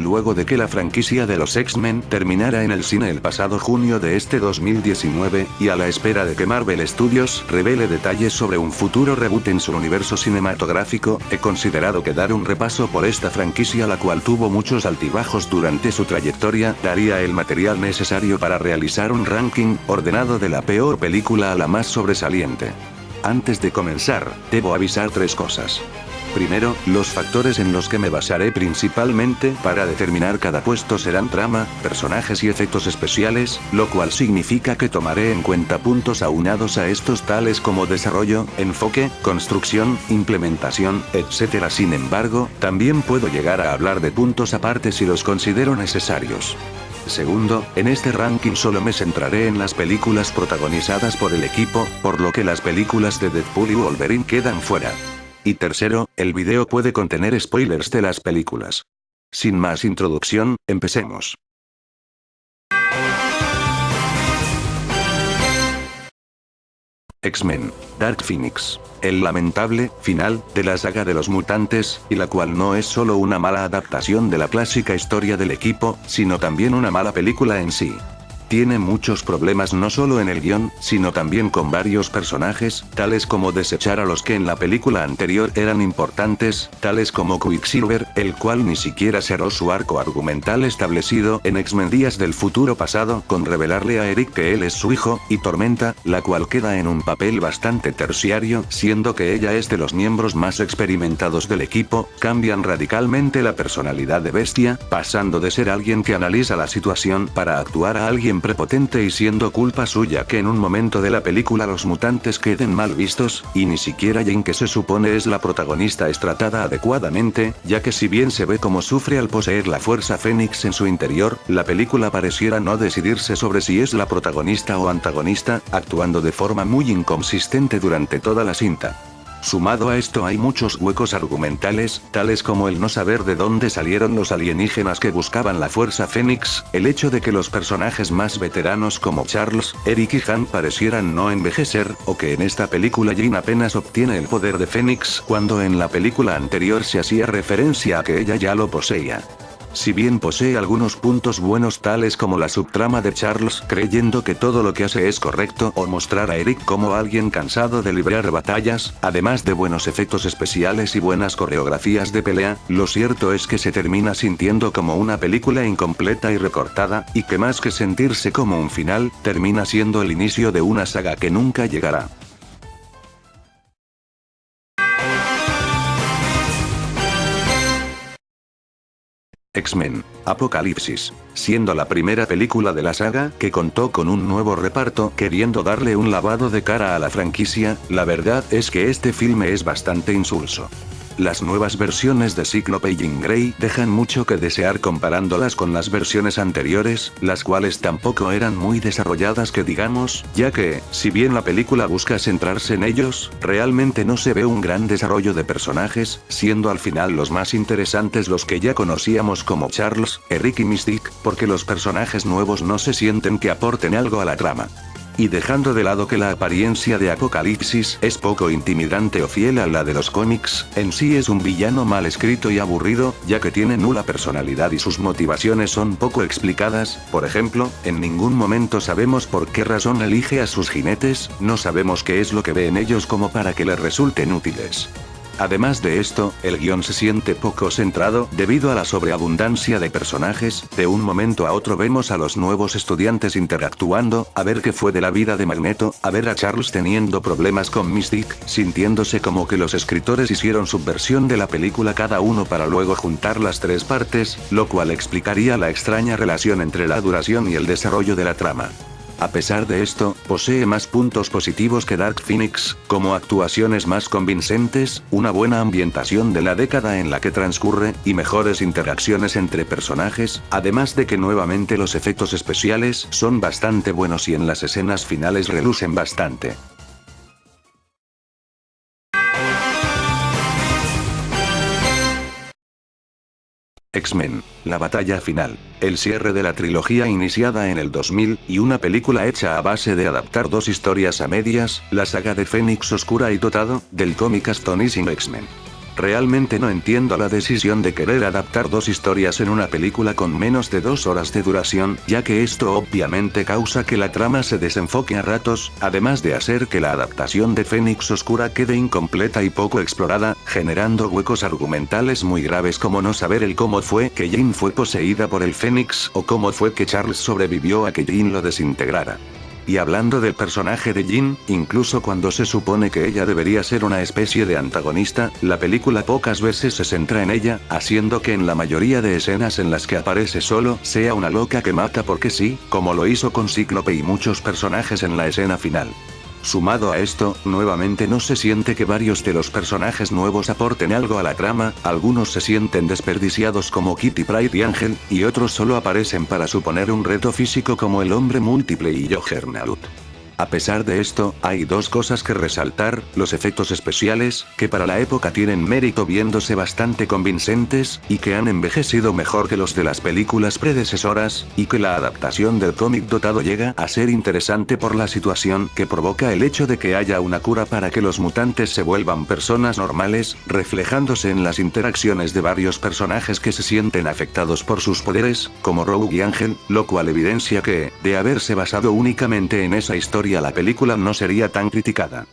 luego de que la franquicia de los X-Men terminara en el cine el pasado junio de este 2019, y a la espera de que Marvel Studios revele detalles sobre un futuro reboot en su universo cinematográfico, he considerado que dar un repaso por esta franquicia, la cual tuvo muchos altibajos durante su trayectoria, daría el material necesario para realizar un ranking ordenado de la peor película a la más sobresaliente. Antes de comenzar, debo avisar 3 cosas. Primero, los factores en los que me basaré principalmente para determinar cada puesto serán trama, personajes y efectos especiales, lo cual significa que tomaré en cuenta puntos aunados a estos tales como desarrollo, enfoque, construcción, implementación, etc. Sin embargo, también puedo llegar a hablar de puntos aparte si los considero necesarios. Segundo, en este ranking solo me centraré en las películas protagonizadas por el equipo, por lo que las películas de Deadpool y Wolverine quedan fuera. Y tercero, el video puede contener spoilers de las películas. Sin más introducción, empecemos. X-Men, Dark Phoenix. El lamentable final de la saga de los mutantes, y la cual no es solo una mala adaptación de la clásica historia del equipo, sino también una mala película en sí. Tiene muchos problemas no solo en el guión, sino también con varios personajes, tales como desechar a los que en la película anterior eran importantes, tales como Quicksilver, el cual ni siquiera cerró su arco argumental establecido en X-Men Días del Futuro Pasado con revelarle a Eric que él es su hijo, y Tormenta, la cual queda en un papel bastante terciario, siendo que ella es de los miembros más experimentados del equipo. Cambian radicalmente la personalidad de Bestia, pasando de ser alguien que analiza la situación para actuar a alguien prepotente, y siendo culpa suya que en un momento de la película los mutantes queden mal vistos, y ni siquiera Jane, que se supone es la protagonista, es tratada adecuadamente, ya que si bien se ve como sufre al poseer la fuerza Fénix en su interior, la película pareciera no decidirse sobre si es la protagonista o antagonista, actuando de forma muy inconsistente durante toda la cinta. Sumado a esto hay muchos huecos argumentales, tales como el no saber de dónde salieron los alienígenas que buscaban la fuerza Fénix, el hecho de que los personajes más veteranos como Charles, Eric y Han parecieran no envejecer, o que en esta película Jean apenas obtiene el poder de Fénix cuando en la película anterior se hacía referencia a que ella ya lo poseía. Si bien posee algunos puntos buenos tales como la subtrama de Charles creyendo que todo lo que hace es correcto, o mostrar a Eric como alguien cansado de librar batallas, además de buenos efectos especiales y buenas coreografías de pelea, lo cierto es que se termina sintiendo como una película incompleta y recortada, y que más que sentirse como un final, termina siendo el inicio de una saga que nunca llegará. X-Men, Apocalipsis, siendo la primera película de la saga que contó con un nuevo reparto queriendo darle un lavado de cara a la franquicia, la verdad es que este filme es bastante insulso. Las nuevas versiones de Cíclope y Jean Grey dejan mucho que desear comparándolas con las versiones anteriores, las cuales tampoco eran muy desarrolladas que digamos, ya que, si bien la película busca centrarse en ellos, realmente no se ve un gran desarrollo de personajes, siendo al final los más interesantes los que ya conocíamos como Charles, Eric y Mystique, porque los personajes nuevos no se sienten que aporten algo a la trama. Y dejando de lado que la apariencia de Apocalipsis es poco intimidante o fiel a la de los cómics, en sí es un villano mal escrito y aburrido, ya que tiene nula personalidad y sus motivaciones son poco explicadas. Por ejemplo, en ningún momento sabemos por qué razón elige a sus jinetes, no sabemos qué es lo que ve en ellos como para que les resulten útiles. Además de esto, el guión se siente poco centrado, debido a la sobreabundancia de personajes. De un momento a otro vemos a los nuevos estudiantes interactuando, a ver qué fue de la vida de Magneto, a ver a Charles teniendo problemas con Mystique, sintiéndose como que los escritores hicieron su versión de la película cada uno para luego juntar las 3 partes, lo cual explicaría la extraña relación entre la duración y el desarrollo de la trama. A pesar de esto, posee más puntos positivos que Dark Phoenix, como actuaciones más convincentes, una buena ambientación de la década en la que transcurre, y mejores interacciones entre personajes, además de que nuevamente los efectos especiales son bastante buenos y en las escenas finales relucen bastante. X-Men, la batalla final, el cierre de la trilogía iniciada en el 2000, y una película hecha a base de adaptar 2 historias a medias, la saga de Fénix Oscura y dotado, del cómic Astonishing X-Men. Realmente no entiendo la decisión de querer adaptar dos historias en una película con menos de 2 horas de duración, ya que esto obviamente causa que la trama se desenfoque a ratos, además de hacer que la adaptación de Fénix Oscura quede incompleta y poco explorada, generando huecos argumentales muy graves como no saber el cómo fue que Jean fue poseída por el Fénix o cómo fue que Charles sobrevivió a que Jean lo desintegrara. Y hablando del personaje de Jean, incluso cuando se supone que ella debería ser una especie de antagonista, la película pocas veces se centra en ella, haciendo que en la mayoría de escenas en las que aparece solo, sea una loca que mata porque sí, como lo hizo con Cíclope y muchos personajes en la escena final. Sumado a esto, nuevamente no se siente que varios de los personajes nuevos aporten algo a la trama, algunos se sienten desperdiciados como Kitty Pryde y Ángel, y otros solo aparecen para suponer un reto físico como el hombre múltiple y Juggernaut. A pesar de esto, hay dos cosas que resaltar: los efectos especiales, que para la época tienen mérito viéndose bastante convincentes, y que han envejecido mejor que los de las películas predecesoras, y que la adaptación del cómic dotado llega a ser interesante por la situación que provoca el hecho de que haya una cura para que los mutantes se vuelvan personas normales, reflejándose en las interacciones de varios personajes que se sienten afectados por sus poderes, como Rogue y Ángel, lo cual evidencia que, de haberse basado únicamente en esa historia, la película no sería tan criticada.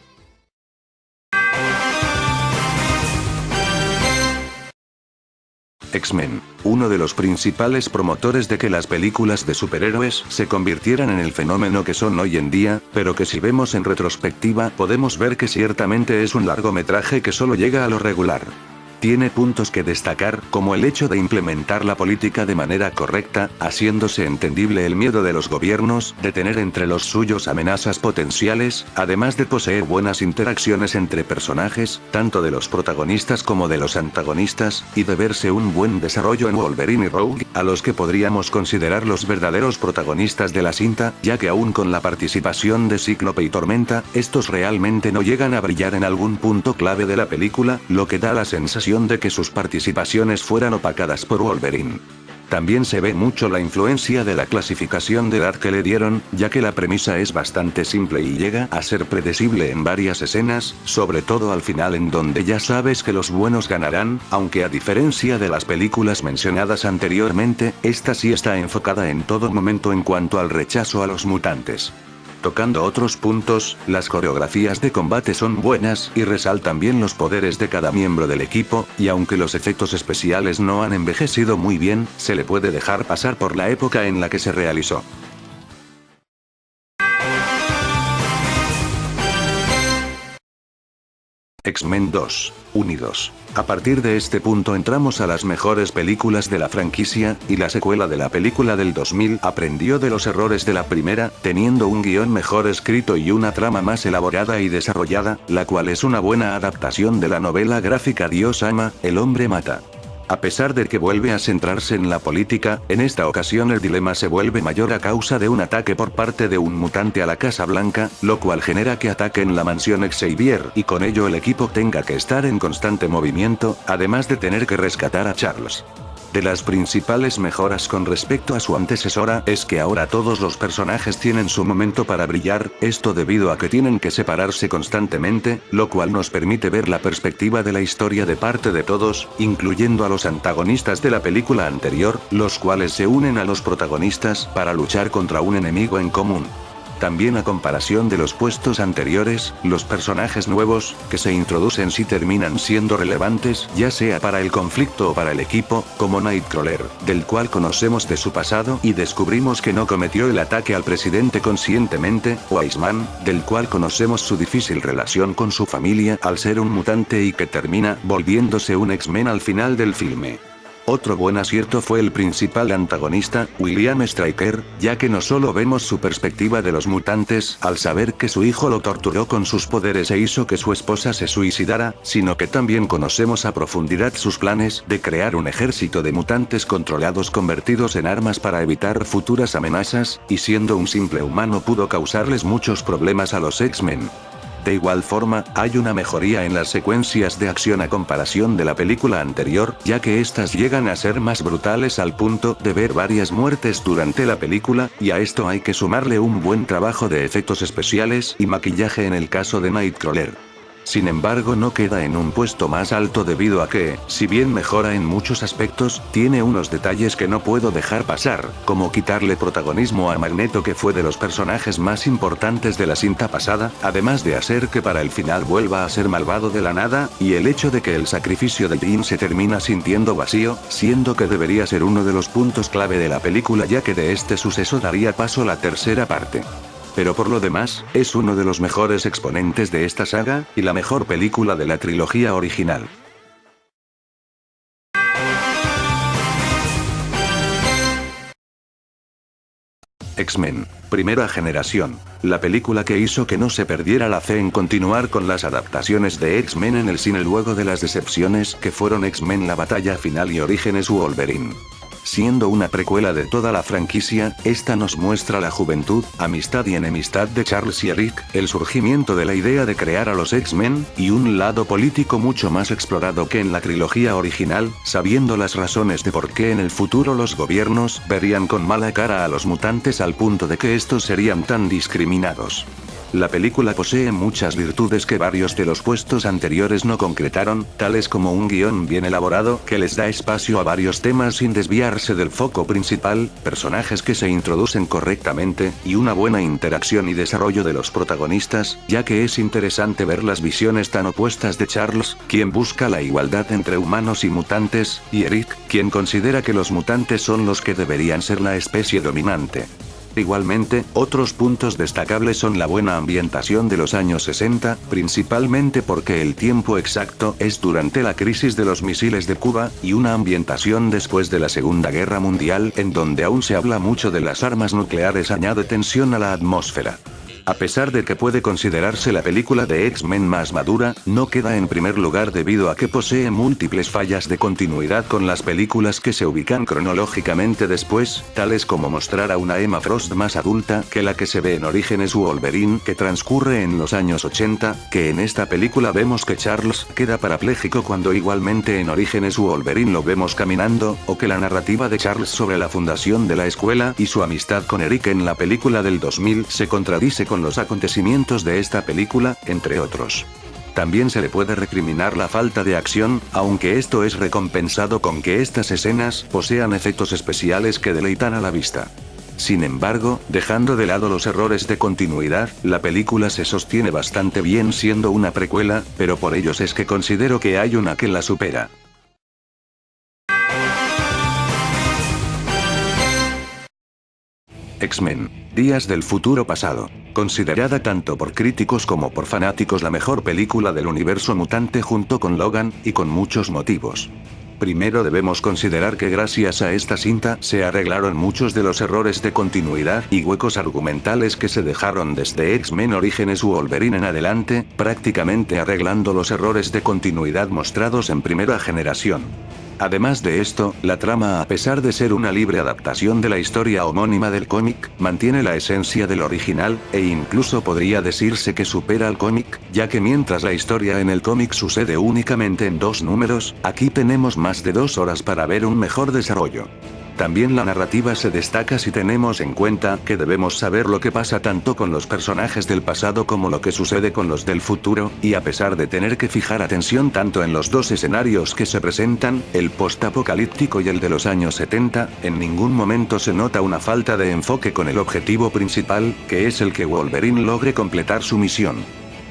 X-Men. Uno de los principales promotores de que las películas de superhéroes se convirtieran en el fenómeno que son hoy en día, pero que si vemos en retrospectiva podemos ver que ciertamente es un largometraje que solo llega a lo regular. Tiene puntos que destacar, como el hecho de implementar la política de manera correcta, haciéndose entendible el miedo de los gobiernos de tener entre los suyos amenazas potenciales, además de poseer buenas interacciones entre personajes, tanto de los protagonistas como de los antagonistas, y de verse un buen desarrollo en Wolverine y Rogue, a los que podríamos considerar los verdaderos protagonistas de la cinta, ya que aún con la participación de Cíclope y Tormenta, estos realmente no llegan a brillar en algún punto clave de la película, lo que da la sensación de que sus participaciones fueran opacadas por Wolverine. También se ve mucho la influencia de la clasificación de edad que le dieron, ya que la premisa es bastante simple y llega a ser predecible en varias escenas, sobre todo al final en donde ya sabes que los buenos ganarán, aunque a diferencia de las películas mencionadas anteriormente, esta sí está enfocada en todo momento en cuanto al rechazo a los mutantes. Tocando otros puntos, las coreografías de combate son buenas y resaltan bien los poderes de cada miembro del equipo, y aunque los efectos especiales no han envejecido muy bien, se le puede dejar pasar por la época en la que se realizó. X-Men 2. Unidos. A partir de este punto entramos a las mejores películas de la franquicia, y la secuela de la película del 2000 aprendió de los errores de la primera, teniendo un guión mejor escrito y una trama más elaborada y desarrollada, la cual es una buena adaptación de la novela gráfica Dios ama, el hombre mata. A pesar de que vuelve a centrarse en la política, en esta ocasión el dilema se vuelve mayor a causa de un ataque por parte de un mutante a la Casa Blanca, lo cual genera que ataquen la mansión Xavier y con ello el equipo tenga que estar en constante movimiento, además de tener que rescatar a Charles. De las principales mejoras con respecto a su antecesora es que ahora todos los personajes tienen su momento para brillar, esto debido a que tienen que separarse constantemente, lo cual nos permite ver la perspectiva de la historia de parte de todos, incluyendo a los antagonistas de la película anterior, los cuales se unen a los protagonistas para luchar contra un enemigo en común. También a comparación de los puestos anteriores, los personajes nuevos, que se introducen sí terminan siendo relevantes, ya sea para el conflicto o para el equipo, como Nightcrawler, del cual conocemos de su pasado y descubrimos que no cometió el ataque al presidente conscientemente, o Iceman, del cual conocemos su difícil relación con su familia al ser un mutante y que termina volviéndose un X-Men al final del filme. Otro buen acierto fue el principal antagonista, William Stryker, ya que no solo vemos su perspectiva de los mutantes al saber que su hijo lo torturó con sus poderes e hizo que su esposa se suicidara, sino que también conocemos a profundidad sus planes de crear un ejército de mutantes controlados convertidos en armas para evitar futuras amenazas, y siendo un simple humano pudo causarles muchos problemas a los X-Men. De igual forma, hay una mejoría en las secuencias de acción a comparación de la película anterior, ya que estas llegan a ser más brutales al punto de ver varias muertes durante la película, y a esto hay que sumarle un buen trabajo de efectos especiales y maquillaje en el caso de Nightcrawler. Sin embargo, no queda en un puesto más alto debido a que, si bien mejora en muchos aspectos, tiene unos detalles que no puedo dejar pasar, como quitarle protagonismo a Magneto, que fue de los personajes más importantes de la cinta pasada, además de hacer que para el final vuelva a ser malvado de la nada, y el hecho de que el sacrificio de Jean se termina sintiendo vacío, siendo que debería ser uno de los puntos clave de la película, ya que de este suceso daría paso la tercera parte. Pero por lo demás, es uno de los mejores exponentes de esta saga, y la mejor película de la trilogía original. X-Men, primera generación, la película que hizo que no se perdiera la fe en continuar con las adaptaciones de X-Men en el cine luego de las decepciones que fueron X-Men: La Batalla Final y Orígenes Wolverine. Siendo una precuela de toda la franquicia, esta nos muestra la juventud, amistad y enemistad de Charles y Eric, el surgimiento de la idea de crear a los X-Men, y un lado político mucho más explorado que en la trilogía original, sabiendo las razones de por qué en el futuro los gobiernos verían con mala cara a los mutantes al punto de que estos serían tan discriminados. La película posee muchas virtudes que varios de los puestos anteriores no concretaron, tales como un guión bien elaborado que les da espacio a varios temas sin desviarse del foco principal, personajes que se introducen correctamente, y una buena interacción y desarrollo de los protagonistas, ya que es interesante ver las visiones tan opuestas de Charles, quien busca la igualdad entre humanos y mutantes, y Eric, quien considera que los mutantes son los que deberían ser la especie dominante. Igualmente, otros puntos destacables son la buena ambientación de los años 60, principalmente porque el tiempo exacto es durante la crisis de los misiles de Cuba, y una ambientación después de la Segunda Guerra Mundial en donde aún se habla mucho de las armas nucleares añade tensión a la atmósfera. A pesar de que puede considerarse la película de X-Men más madura, no queda en primer lugar debido a que posee múltiples fallas de continuidad con las películas que se ubican cronológicamente después, tales como mostrar a una Emma Frost más adulta que la que se ve en Orígenes Wolverine, que transcurre en los años 80, que en esta película vemos que Charles queda parapléjico cuando igualmente en Orígenes Wolverine lo vemos caminando, o que la narrativa de Charles sobre la fundación de la escuela y su amistad con Eric en la película del 2000 se contradice con los acontecimientos de esta película, entre otros. También se le puede recriminar la falta de acción, aunque esto es recompensado con que estas escenas posean efectos especiales que deleitan a la vista. Sin embargo, dejando de lado los errores de continuidad, la película se sostiene bastante bien siendo una precuela, pero por ellos es que considero que hay una que la supera. X-Men, Días del Futuro Pasado. Considerada tanto por críticos como por fanáticos la mejor película del universo mutante junto con Logan, y con muchos motivos. Primero debemos considerar que gracias a esta cinta se arreglaron muchos de los errores de continuidad y huecos argumentales que se dejaron desde X-Men Orígenes Wolverine en adelante, prácticamente arreglando los errores de continuidad mostrados en primera generación. Además de esto, la trama, a pesar de ser una libre adaptación de la historia homónima del cómic, mantiene la esencia del original, e incluso podría decirse que supera al cómic, ya que mientras la historia en el cómic sucede únicamente en 2 números, aquí tenemos más de 2 horas para ver un mejor desarrollo. También la narrativa se destaca si tenemos en cuenta que debemos saber lo que pasa tanto con los personajes del pasado como lo que sucede con los del futuro, y a pesar de tener que fijar atención tanto en los 2 escenarios que se presentan, el post-apocalíptico y el de los años 70, en ningún momento se nota una falta de enfoque con el objetivo principal, que es el que Wolverine logre completar su misión.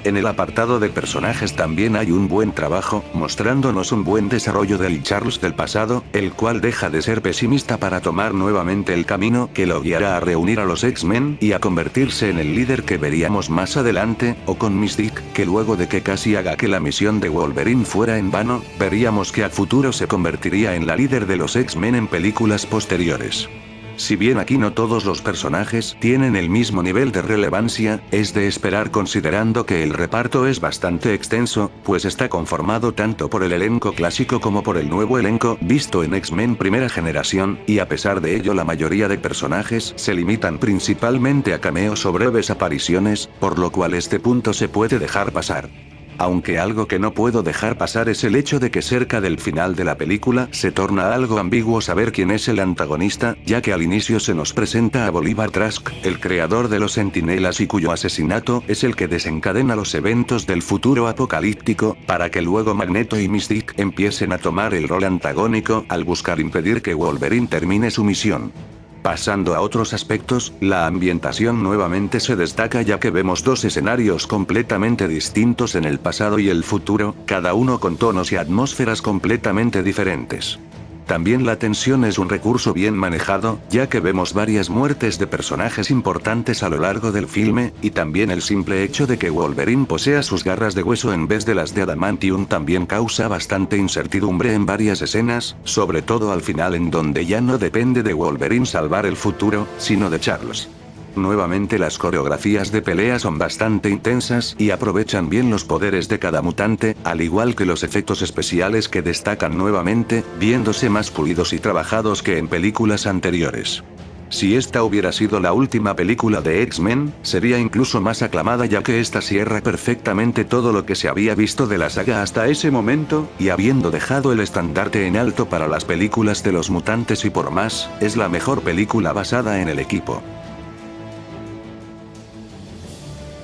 En el apartado de personajes también hay un buen trabajo, mostrándonos un buen desarrollo del Charles del pasado, el cual deja de ser pesimista para tomar nuevamente el camino que lo guiará a reunir a los X-Men y a convertirse en el líder que veríamos más adelante, o con Mystique, que luego de que casi haga que la misión de Wolverine fuera en vano, veríamos que a futuro se convertiría en la líder de los X-Men en películas posteriores. Si bien aquí no todos los personajes tienen el mismo nivel de relevancia, es de esperar considerando que el reparto es bastante extenso, pues está conformado tanto por el elenco clásico como por el nuevo elenco visto en X-Men primera generación, y a pesar de ello la mayoría de personajes se limitan principalmente a cameos o breves apariciones, por lo cual este punto se puede dejar pasar. Aunque algo que no puedo dejar pasar es el hecho de que cerca del final de la película se torna algo ambiguo saber quién es el antagonista, ya que al inicio se nos presenta a Bolivar Trask, el creador de los Centinelas y cuyo asesinato es el que desencadena los eventos del futuro apocalíptico, para que luego Magneto y Mystique empiecen a tomar el rol antagónico al buscar impedir que Wolverine termine su misión. Pasando a otros aspectos, la ambientación nuevamente se destaca ya que vemos dos escenarios completamente distintos en el pasado y el futuro, cada uno con tonos y atmósferas completamente diferentes. También la tensión es un recurso bien manejado, ya que vemos varias muertes de personajes importantes a lo largo del filme, y también el simple hecho de que Wolverine posea sus garras de hueso en vez de las de adamantium también causa bastante incertidumbre en varias escenas, sobre todo al final en donde ya no depende de Wolverine salvar el futuro, sino de Charles. Nuevamente las coreografías de pelea son bastante intensas y aprovechan bien los poderes de cada mutante, al igual que los efectos especiales que destacan nuevamente, viéndose más pulidos y trabajados que en películas anteriores. Si esta hubiera sido la última película de X-Men, sería incluso más aclamada ya que esta cierra perfectamente todo lo que se había visto de la saga hasta ese momento, y habiendo dejado el estandarte en alto para las películas de los mutantes y por más, es la mejor película basada en el equipo.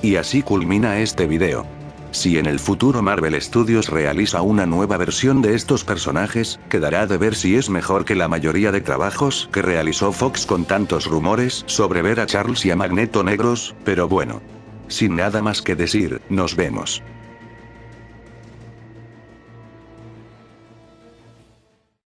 Y así culmina este video. Si en el futuro Marvel Studios realiza una nueva versión de estos personajes, quedará de ver si es mejor que la mayoría de trabajos que realizó Fox con tantos rumores sobre ver a Charles y a Magneto negros, pero bueno. Sin nada más que decir, nos vemos.